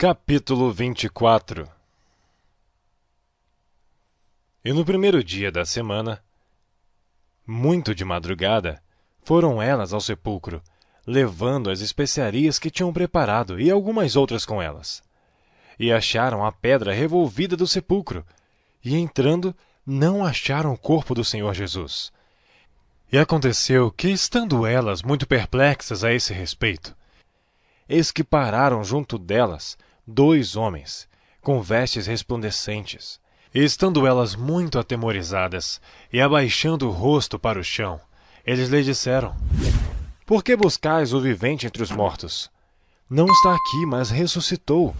Capítulo 24. E no primeiro dia da semana, muito de madrugada, foram elas ao sepulcro, levando as especiarias que tinham preparado e algumas outras com elas. E acharam a pedra revolvida do sepulcro, e entrando, não acharam o corpo do Senhor Jesus. E aconteceu que, estando elas muito perplexas a esse respeito, eis que pararam junto delas 2 homens, com vestes resplandecentes. E estando elas muito atemorizadas, e abaixando o rosto para o chão, eles lhe disseram: Por que buscais o vivente entre os mortos? Não está aqui, mas ressuscitou.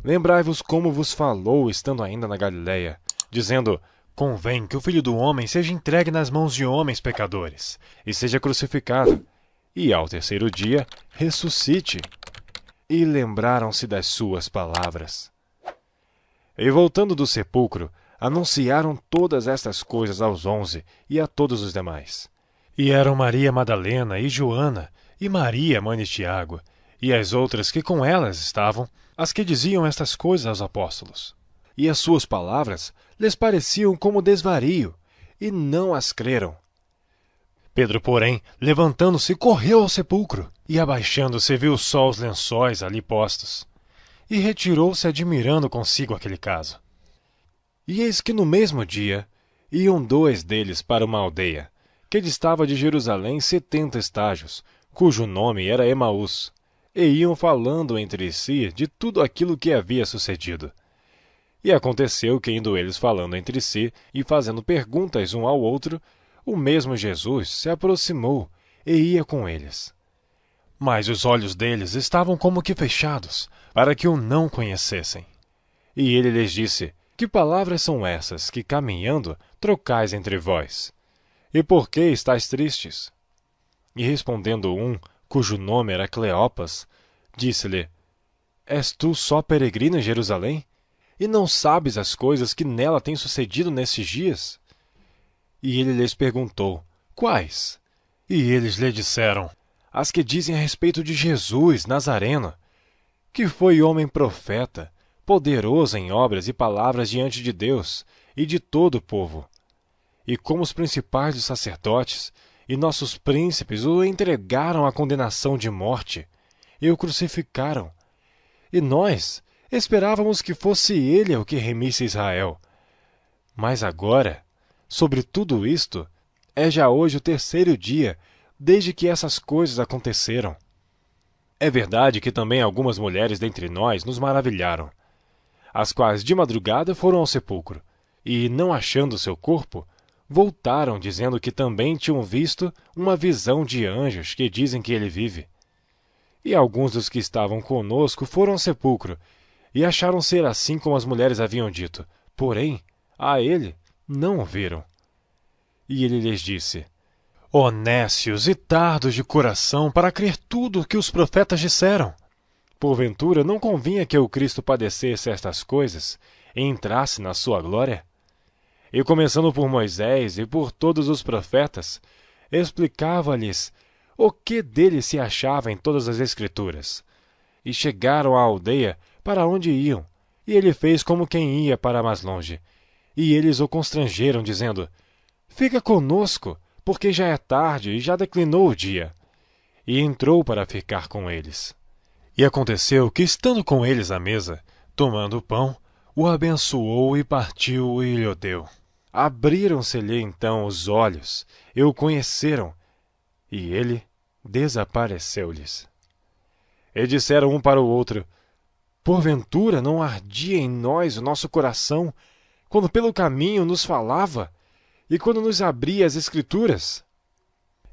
Lembrai-vos como vos falou, estando ainda na Galiléia, dizendo: Convém que o Filho do Homem seja entregue nas mãos de homens pecadores, e seja crucificado, e ao terceiro dia ressuscite. E lembraram-se das suas palavras. E voltando do sepulcro, anunciaram todas estas coisas aos 11 e a todos os demais. E eram Maria Madalena e Joana, e Maria, mãe de Tiago, e as outras que com elas estavam, as que diziam estas coisas aos apóstolos. E as suas palavras lhes pareciam como desvario, e não as creram. Pedro, porém, levantando-se, correu ao sepulcro, e abaixando-se viu só os lençóis ali postos, e retirou-se admirando consigo aquele caso. E eis que no mesmo dia iam 2 deles para uma aldeia, que distava de Jerusalém 70 estágios, cujo nome era Emaús, e iam falando entre si de tudo aquilo que havia sucedido. E aconteceu que, indo eles falando entre si e fazendo perguntas um ao outro, o mesmo Jesus se aproximou e ia com eles. Mas os olhos deles estavam como que fechados, para que o não conhecessem. E ele lhes disse: Que palavras são essas que, caminhando, trocais entre vós? E por que estáis tristes? E respondendo um, cujo nome era Cleopas, disse-lhe: És tu só peregrino em Jerusalém? E não sabes as coisas que nela têm sucedido nestes dias? E ele lhes perguntou: Quais? E eles lhe disseram: As que dizem a respeito de Jesus, Nazareno, que foi homem profeta, poderoso em obras e palavras diante de Deus e de todo o povo. E como os principais dos sacerdotes e nossos príncipes o entregaram à condenação de morte, e o crucificaram. E nós esperávamos que fosse ele o que remisse Israel. Mas agora, sobre tudo isto, é já hoje o 3º dia desde que essas coisas aconteceram. É verdade que também algumas mulheres dentre nós nos maravilharam, as quais de madrugada foram ao sepulcro, e, não achando seu corpo, voltaram dizendo que também tinham visto uma visão de anjos que dizem que ele vive. E alguns dos que estavam conosco foram ao sepulcro, e acharam ser assim como as mulheres haviam dito, porém, a ele não o viram. E ele lhes disse: Ó nécios e tardos de coração para crer tudo o que os profetas disseram! Porventura não convinha que o Cristo padecesse estas coisas e entrasse na sua glória? E começando por Moisés e por todos os profetas, explicava-lhes o que dele se achava em todas as Escrituras. E chegaram à aldeia para onde iam, e ele fez como quem ia para mais longe. E eles o constrangeram, dizendo: Fica conosco, porque já é tarde e já declinou o dia. E entrou para ficar com eles. E aconteceu que, estando com eles à mesa, tomando o pão, o abençoou e partiu e lhe deu. Abriram-se-lhe então os olhos, e o conheceram, e ele desapareceu-lhes. E disseram um para o outro: Porventura não ardia em nós o nosso coração, quando pelo caminho nos falava, e quando nos abria as Escrituras?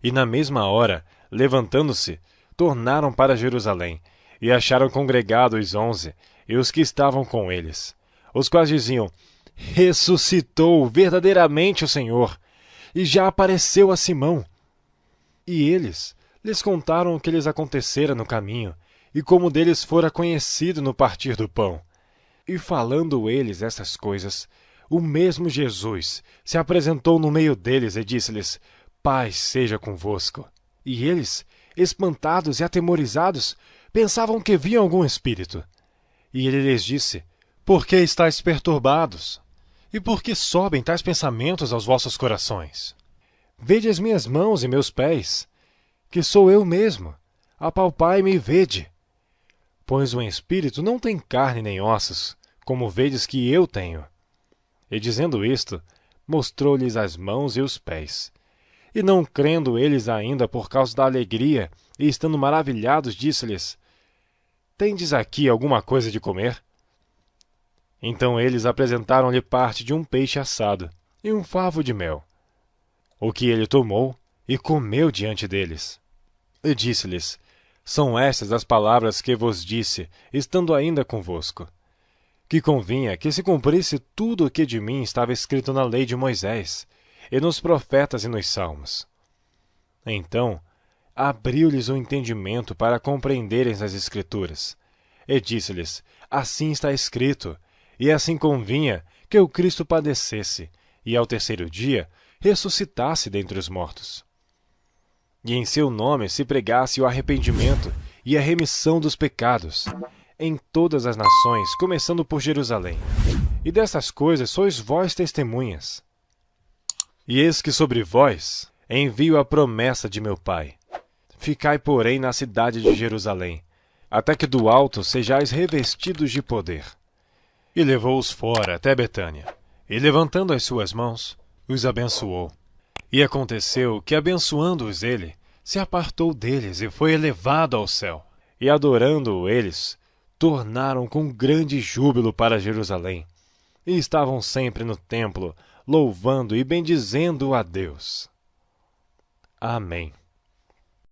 E na mesma hora, levantando-se, tornaram para Jerusalém, e acharam congregados os 11, e os que estavam com eles, os quais diziam: Ressuscitou verdadeiramente o Senhor, e já apareceu a Simão. E eles lhes contaram o que lhes acontecera no caminho, e como deles fora conhecido no partir do pão. E falando eles essas coisas, o mesmo Jesus se apresentou no meio deles e disse-lhes: Paz seja convosco. E eles, espantados e atemorizados, pensavam que viam algum espírito. E ele lhes disse: Por que estáis perturbados? E por que sobem tais pensamentos aos vossos corações? Vede as minhas mãos e meus pés, que sou eu mesmo. Apalpai-me e vede. Pois o espírito não tem carne nem ossos, como vedes que eu tenho. E dizendo isto, mostrou-lhes as mãos e os pés. E não crendo eles ainda por causa da alegria, e estando maravilhados, disse-lhes: Tendes aqui alguma coisa de comer? Então eles apresentaram-lhe parte de um peixe assado e um favo de mel, o que ele tomou e comeu diante deles. E disse-lhes: São estas as palavras que vos disse, estando ainda convosco, que convinha que se cumprisse tudo o que de mim estava escrito na lei de Moisés, e nos profetas e nos salmos. Então abriu-lhes o entendimento para compreenderem as Escrituras, e disse-lhes: Assim está escrito, e assim convinha que o Cristo padecesse, e ao terceiro dia ressuscitasse dentre os mortos. E em seu nome se pregasse o arrependimento e a remissão dos pecados, em todas as nações, começando por Jerusalém. E dessas coisas sois vós testemunhas. E eis que sobre vós envio a promessa de meu Pai. Ficai, porém, na cidade de Jerusalém, até que do alto sejais revestidos de poder. E levou-os fora até Betânia, e levantando as suas mãos, os abençoou. E aconteceu que, abençoando-os ele, se apartou deles e foi elevado ao céu. E adorando-o eles, tornaram com grande júbilo para Jerusalém, e estavam sempre no templo, louvando e bendizendo a Deus. Amém.